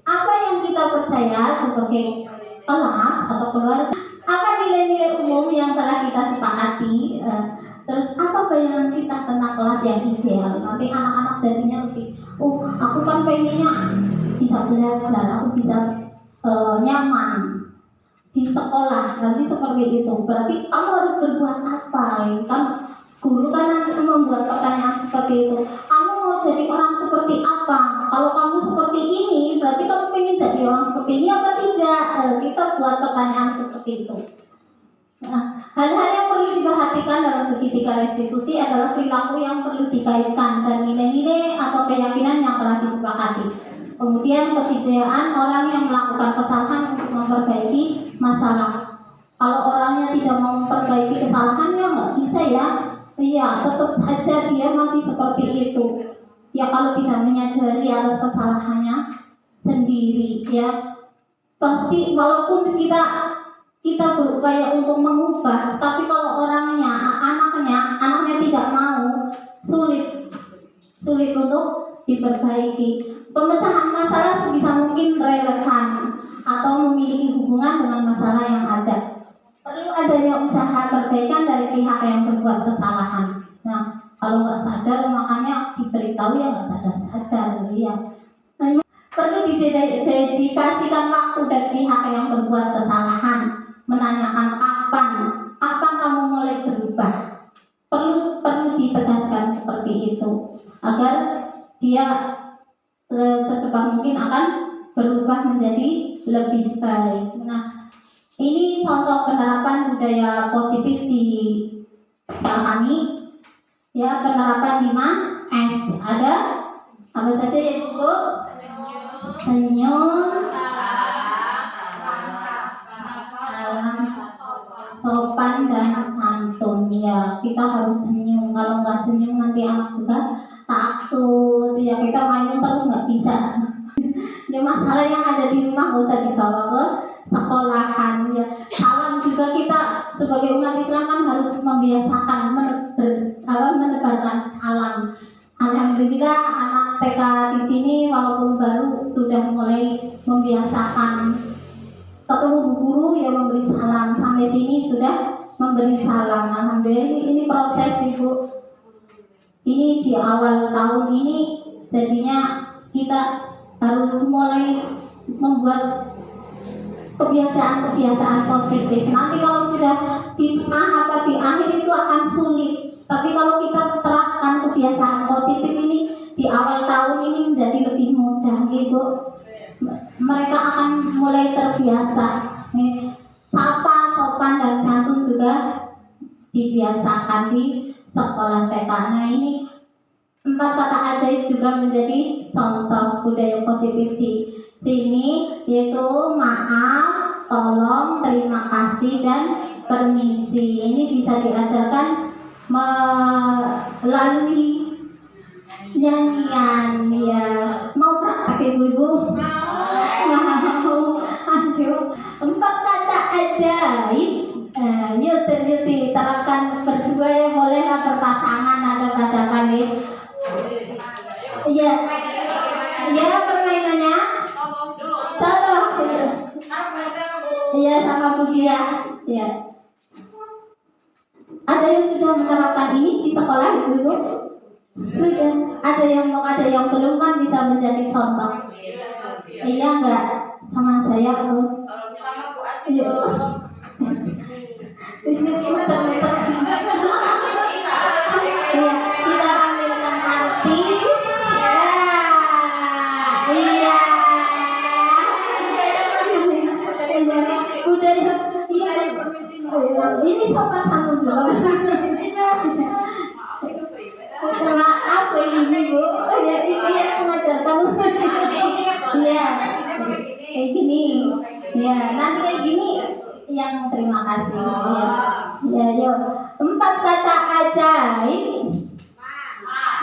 apa yang kita percaya sebagai kelas atau keluarga, apa nilai-nilai umum yang telah kita sepakati bayangan kita tentang kelas yang ideal. Nanti anak-anak jadinya lebih, aku kan pengennya bisa belajar, aku bisa nyaman di sekolah, nanti seperti itu. Berarti kamu harus berbuat apa? Kan guru kan nanti membuat pertanyaan seperti itu. Kamu mau jadi orang seperti apa? Kalau kamu seperti ini, berarti kamu pengen jadi orang seperti ini apa tidak? Kita buat pertanyaan seperti itu. Nah, hal-hal yang perlu diperhatikan dalam segitiga restitusi adalah perilaku yang perlu dikaitkan dan nilai-nilai atau keyakinan yang telah disepakati. Kemudian kesediaan orang yang melakukan kesalahan untuk memperbaiki masalah. Kalau orangnya tidak mau memperbaiki kesalahannya nggak bisa ya. Iya, tetap saja dia masih seperti itu. Ya kalau tidak menyadari atas kesalahannya sendiri, ya pasti walaupun kita berupaya untuk mengubah, tapi kalau anaknya tidak mau, sulit untuk diperbaiki. Pemecahan masalah sebisa mungkin relevan atau memiliki hubungan dengan masalah yang ada. Perlu adanya usaha perbaikan dari pihak yang berbuat kesalahan. Nah, kalau nggak sadar makanya diberitahu ya nggak sadar ya. Perlu didedikasikan waktu dari pihak yang berbuat kesalahan, menanyakan kapan kamu mulai berubah. Perlu ditegaskan seperti itu agar dia secepat mungkin akan berubah menjadi lebih baik. Nah, ini contoh penerapan budaya positif di kami. Ya, penerapan 5S. Ada apa saja ya Bu? Senyum, salam, sopan dan santun. Ya, kita harus senyum. Kalau nggak senyum nanti anak juga takut. Ya, kita main terus nggak bisa. Ya, masalah yang ada di rumah nggak usah dibawa ke sekolahan. Ya, salam juga kita sebagai umat Islam kan harus membiasakan menebarkan salam. Alhamdulillah anak TK di sini walaupun baru sudah mulai membiasakan ketemu bu guru yang memberi salam, sampai sini sudah memberi salam. Alhamdulillah ini proses Ibu. Ini di awal tahun ini jadinya kita harus mulai membuat kebiasaan-kebiasaan positif. Nanti kalau sudah di tengah apa di akhir itu akan sulit. Tapi kalau kita terapkan kebiasaan positif ini di awal tahun ini menjadi lebih mudah, Ibu. Mereka akan mulai terbiasa. Sapa, sopan dan santun juga dibiasakan di sekolah TK. Nah, ini 4 kata ajaib juga menjadi contoh budaya positif di sini, yaitu maaf, tolong, terima kasih dan permisi. Ini bisa diajarkan melalui nyanyian. Ya, mau praktek ibu-ibu? Mau. Ayo, 4 kata ajaib. Yuk diterapkan berdua ya, boleh lah berpasangan ada katakan ya. Iya. Ya, permainannya. Contoh. Iya, sama Bu Dia. Ya. Ada yang sudah menerapkan ini di sekolah ibu-ibu? Sudah. Ada yang belum kan bisa menjadi contoh. Iya enggak? Sama saya Bu. Sama Bu Asy. Iya. Di sini muter-muter. Iya, kita ambilkan arti. Iya. Udah iya. Ini sopan santun juga. Maaf ini Bu. Ya ini yang mengajarkan. Iya. Kayak gini. Ya, nanti kayak gini yang terima kasih. Ya. Ya, yuk. 4 kata ajaib.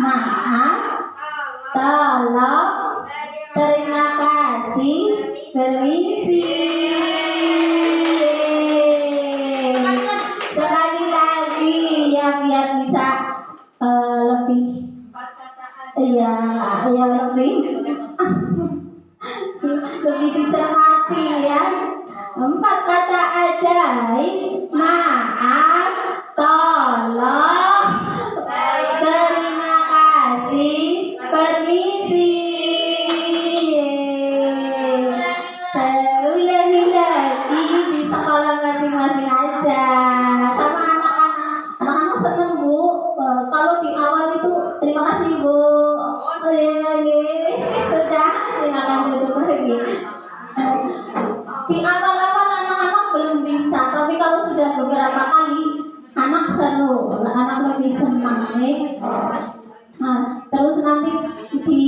Maaf, tolong, terima kasih, permisi. Sekali lagi ya biar bisa lebih lebih dicermati ya. 4 kata ajaib. Maaf, tolong, sudah beberapa kali anak seru, anak lebih senang ya. Nah, terus nanti di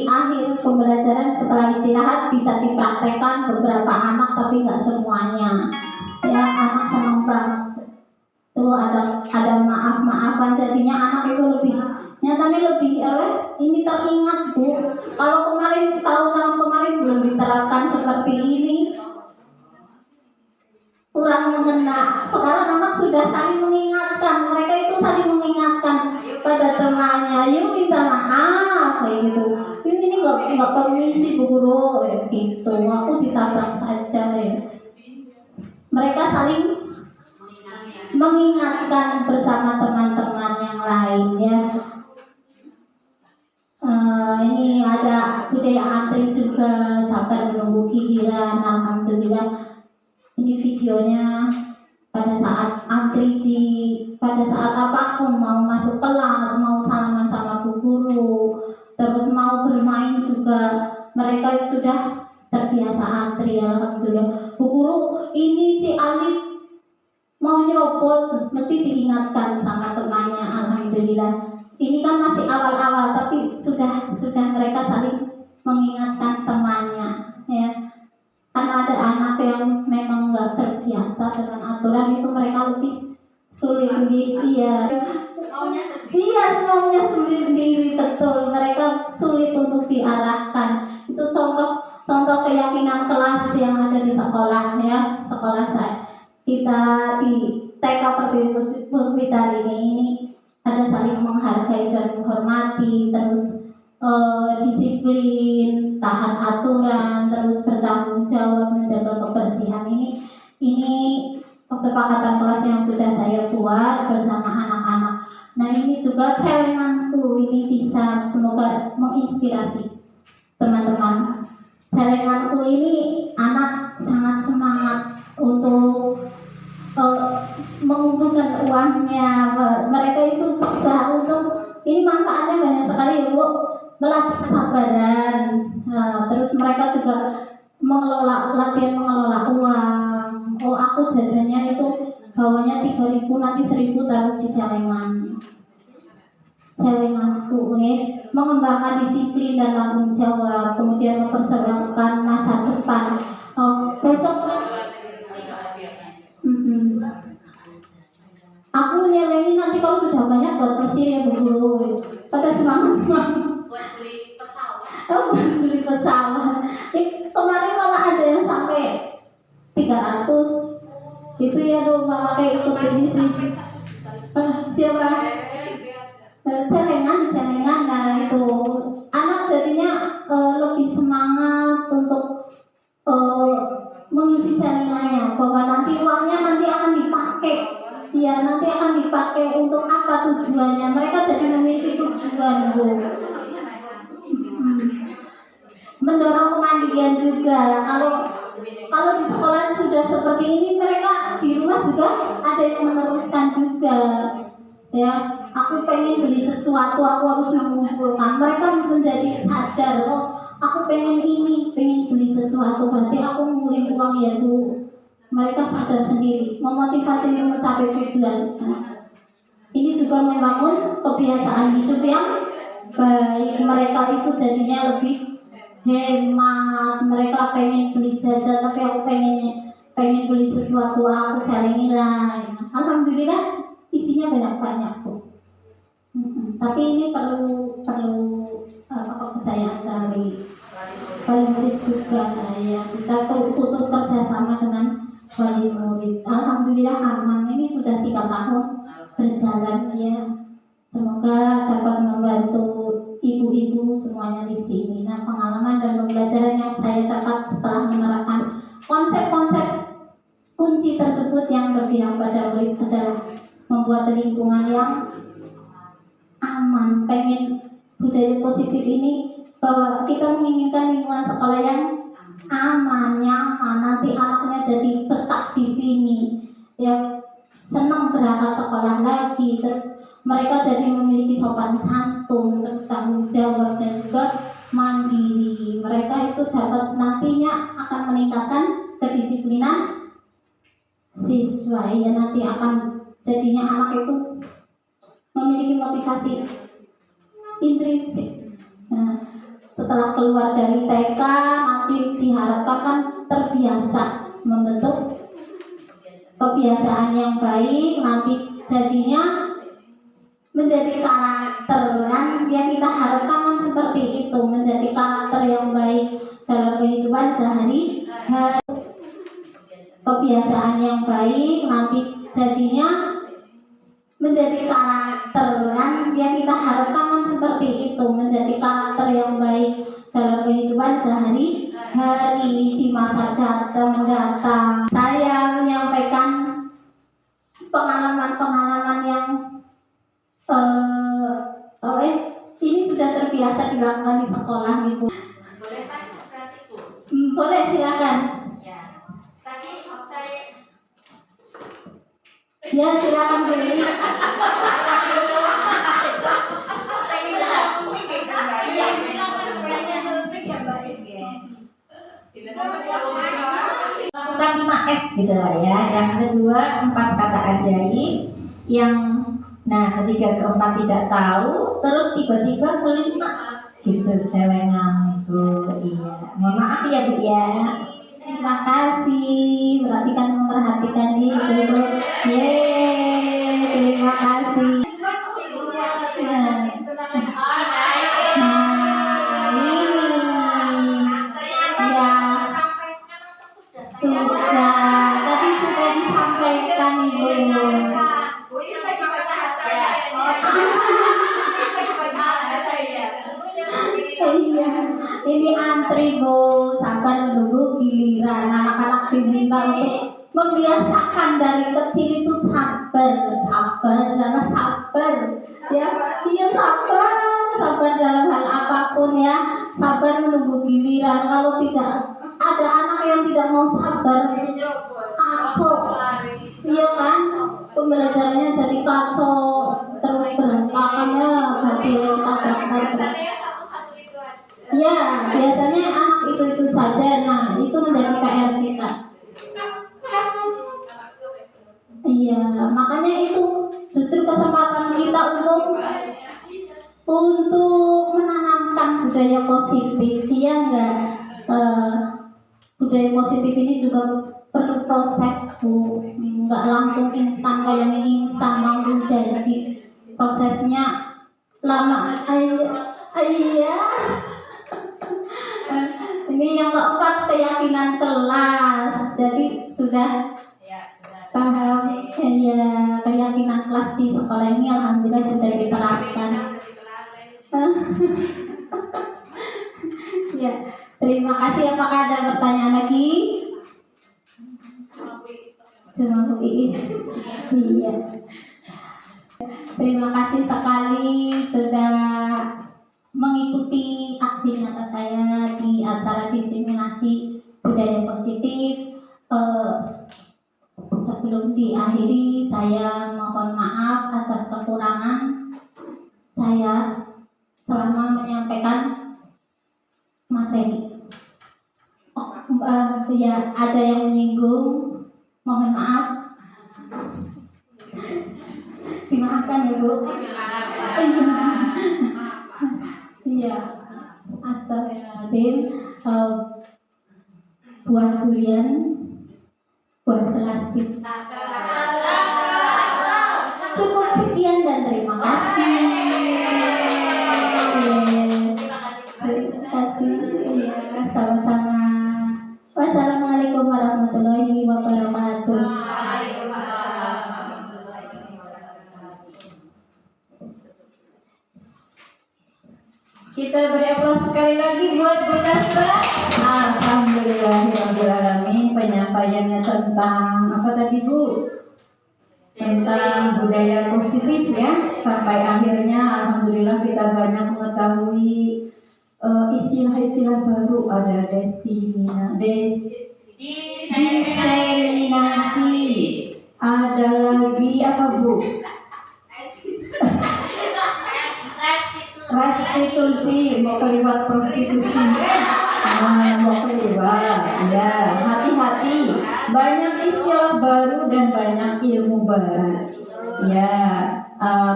akhir pembelajaran setelah istirahat bisa dipraktekkan beberapa anak tapi nggak semuanya. Ya, anak senang banget. Tuh ada maaf-maafan, jadinya anak itu lebih nyatanya lebih ini teringat Bu. Kalau tahun-tahun kemarin belum diterapkan seperti ini, kurang mengena. Sekarang anak sudah saling mengingatkan, mereka itu saling mengingatkan pada temannya, yuk minta maaf kayak gitu. Ini nggak permisi Bu Guru gitu. Aku ditabrak saja ya. Mereka saling mengingatkan bersama teman-teman yang lain ya. Ini ada budaya antri juga, sabar menunggu giliran. Alhamdulillah ini videonya pada saat antri pada saat apapun, mau masuk kelas, mau salaman sama Bu Guru, terus mau bermain juga, mereka sudah terbiasa antri. Alhamdulillah. Bu Guru, ini si Alif mau nyerobot, mesti diingatkan sama temannya. Alhamdulillah. Ini kan masih awal-awal, tapi sudah mereka saling mengingatkan temannya ya. Kan ada anak yang memang nggak terbiasa dengan aturan, itu mereka lebih sulit ya. Iya, semuanya sendiri, betul. Mereka sulit untuk diarahkan. Itu contoh keyakinan kelas yang ada di sekolah ya. Sekolah saya, kita di TK Pertiwi Puspita ini ada saling menghargai dan menghormati, terus disiplin, taat aturan, terus bertanggung jawab menjaga kebersihan. Ini kesepakatan kelas yang sudah saya buat bersama anak-anak. Nah, ini juga celenganku, ini bisa semoga menginspirasi teman-teman. Celenganku ini anak sangat semangat untuk mengumpulkan uangnya. Mereka itu berusaha untuk, ini manfaatnya banyak sekali ya Bu, melatih kesabaran. Terus mereka juga latihan mengelola uang. Oh, aku jajannya itu bawanya 3.000, nanti 1.000 taruh di celenganku ya. Mengembangkan disiplin dan tanggung jawab, kemudian mempersiapkan masa depan. Besok aku nyelengi nanti kalau sudah banyak buat bersih ya Bu Guru. Pada semangat buat beli pesawat. Oh, beli pesawat. Kemarin malah ada yang sampai 300 itu ya Bu, Mama kayak ikut ini sih. Siapa? Celengan. Nah itu anak jadinya lebih semangat untuk mengisi celengannya, bahwa nanti uangnya nanti akan dipakai. Ya, nanti akan dipakai untuk apa tujuannya. Mereka jadi memiliki tujuan Bu. Mendorong kemandirian juga. Kalau di sekolah sudah seperti ini, mereka di rumah juga ada yang meneruskan juga. Ya, aku pengen beli sesuatu, aku harus mengumpulkan. Mereka menjadi sadar, oh aku pengen beli sesuatu, berarti aku ngumpulin uang ya Bu. Mereka sadar sendiri, memotivasi mencapai tujuan. Ini juga membangun kebiasaan hidup yang baik. Mereka itu jadinya lebih hemat. Mereka pengen beli jajan, tapi aku pengen beli sesuatu, aku cari nilai. Alhamdulillah isinya banyak Bu. Tapi ini perlu kepercayaan dari wali murid juga ya. Kita butuh kerjasama dengan wali murid. Alhamdulillah aman, ini sudah 3 tahun berjalan ya. Semoga dapat membantu ibu-ibu semuanya di sini. Nah, pengalaman dan pembelajaran yang saya dapat setelah menerapkan konsep-konsep kunci tersebut yang berpihak pada murid adalah membuat lingkungan yang aman. Pengen budaya positif ini, bahwa kita menginginkan lingkungan sekolah yang aman, nyaman. Nanti anaknya jadi betah di sini, ya senang berangkat sekolah lagi. Terus mereka jadi memiliki sopan santun, terus tanggung jawab dan juga mandiri. Mereka itu dapat nantinya akan meningkatkan kedisiplinan siswa ya nanti akan jadinya anak itu memiliki motivasi intrinsik. Nah, setelah keluar dari TK nanti diharapkan kan terbiasa membentuk kebiasaan yang baik, nanti jadinya menjadi karakter yang kita harapkan kan seperti itu, menjadi karakter yang baik dalam kehidupan sehari-hari. Kebiasaan yang baik nanti jadinya menjadi karakter yang kita harapkan kan seperti itu, menjadi karakter yang baik dalam kehidupan sehari-hari di masa mendatang. Saya menyampaikan pengalaman-pengalaman yang ini sudah terbiasa dilakukan di sekolah, Ibu. Boleh tanya berarti, Bu? Boleh, silakan. Ya. Tadi selesai. Ya, silakan beli. Lakukan 5S gitu lah ya. Yang kedua 4 kata ajaib. Yang ketiga keempat tidak tahu. Terus tiba-tiba kelima gitu celengan itu. Iya. Mohon maaf ya Bu ya. Terima kasih. Berarti kan memperhatikan itu. Yeay, terima kasih. Tadi sudah disampaikan Ibu. Iya, ini antri Bu, sabar menunggu giliran. Anak-anak diminta untuk membiasakan dari kecil itu sabar ya, iya sabar dalam hal apapun ya, sabar menunggu giliran. Kalau tidak ada anak yang tidak mau sabar, kacau, iya kan, pembelajarannya jadi kacau, terus berantakannya hati kita. Ya, biasanya anak itu saja. Nah, itu menjadi PR kita. Iya, makanya itu justru kesempatan kita untuk menanamkan budaya positif, ya enggak? Budaya positif ini juga perlu proses, Bu. Enggak langsung instan kayak mie instan langsung jadi. Prosesnya lama. Iya. Ini yang keempat, keyakinan kelas. Jadi sudah paham ya, keyakinan kelas di sekolah ini alhamdulillah sudah diterapkan. Ya, terima kasih. Apakah ada pertanyaan lagi? Cuma Bu Iis. Iya. Terima kasih sekali sudah mengikuti aksi nyata saya di acara diseminasi budaya positif. Sebelum diakhiri, saya mohon maaf atas kekurangan saya selama menyampaikan materi. Ya, ada yang menyinggung, mohon maaf. Dimaafkan ya Bu. Iya, astagfirullahaladzim. Buah durian, buah selasih. Cukup sekian dan terima kasih. Terima kasih. Iya, sama-sama. Wassalamualaikum warahmatullahi wabarakatuh. Kita beri aplaus sekali lagi buat Bu Nasra. Alhamdulillahirrahmanirrahim. Penyampaiannya tentang apa tadi Bu? Tentang budaya positif ya. Sampai akhirnya alhamdulillah kita banyak mengetahui istilah-istilah baru. Ada diseminasi. Ada lagi apa Bu? Restitusi, mau kalimat prostitusi. Ya, hati-hati. Banyak istilah baru dan banyak ilmu baru. Ya,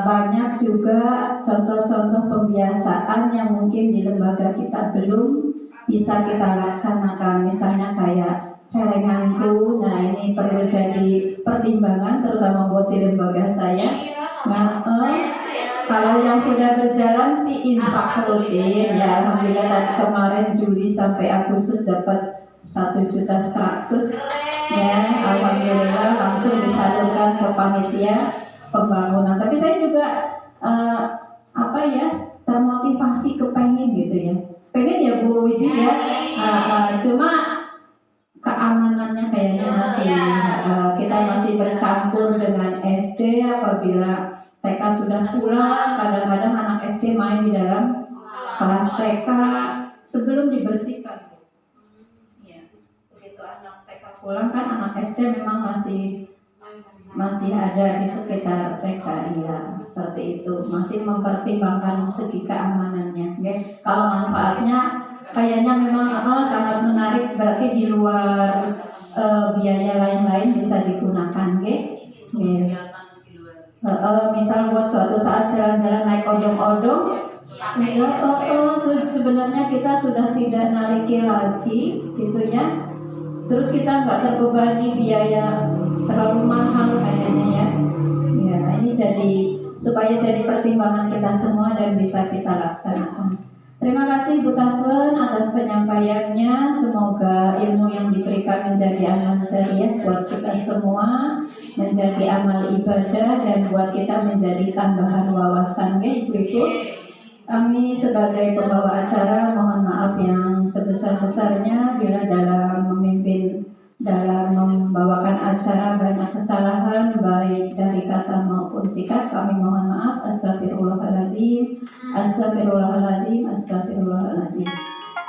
banyak juga contoh-contoh pembiasaan yang mungkin di lembaga kita belum bisa kita laksanakan. Misalnya kayak celenganku. Nah, ini perlu jadi pertimbangan terutama buat di lembaga saya. Nah, kalau yang sudah berjalan sih infak rutin ya, alhamdulillah tadi kemarin Juli sampai Agustus dapat 1.100.000 ya, alhamdulillah langsung disalurkan ke panitia pembangunan. Tapi saya juga termotivasi kepengen gitu ya, pengen ya Bu Widi ya, cuma keamanannya kayaknya masih kita masih bercampur dengan SD. Apabila TK sudah pulang, kadang-kadang anak SD main di dalam kelas TK sebelum dibersihkan. Ya, begitu anak TK pulang kan anak SD memang masih ada di sekitar TK ya, seperti itu. Masih mempertimbangkan segi keamanannya. Okay? Kalau manfaatnya kayaknya memang sangat menarik, berarti di luar biaya lain-lain bisa digunakan, misal buat suatu saat jalan-jalan naik odong-odong, sebenarnya kita sudah tidak nariki lagi, gitu ya. Terus kita nggak terbebani biaya terlalu mahal kayaknya ya. Ya, ini supaya jadi pertimbangan kita semua dan bisa kita laksanakan. Terima kasih Bu Taswen atas penyampaiannya. Semoga ilmu yang diberikan menjadi amal jariah buat kita semua, menjadi amal ibadah, dan buat kita menjadi tambahan wawasan. Ibu-ibu, kami sebagai pembawa acara mohon maaf yang sebesar-besarnya bila dalam membawakan acara banyak kesalahan baik dari kata maupun sikap. Kami mohon maaf. Astagfirullahaladzim, astagfirullahaladzim, astagfirullahaladzim.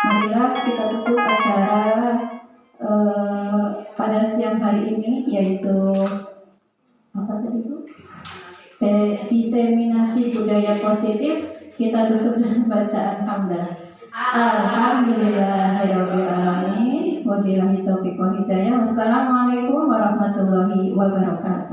Marilah kita tutup acara pada siang hari ini, yaitu apa tadi Bu? Diseminasi budaya positif. Kita tutup dengan bacaan hamdalah. Alhamdulillahirabbil alamin. Wabillahi taufiq wal hidayah. Wassalamualaikum warahmatullahi wabarakatuh.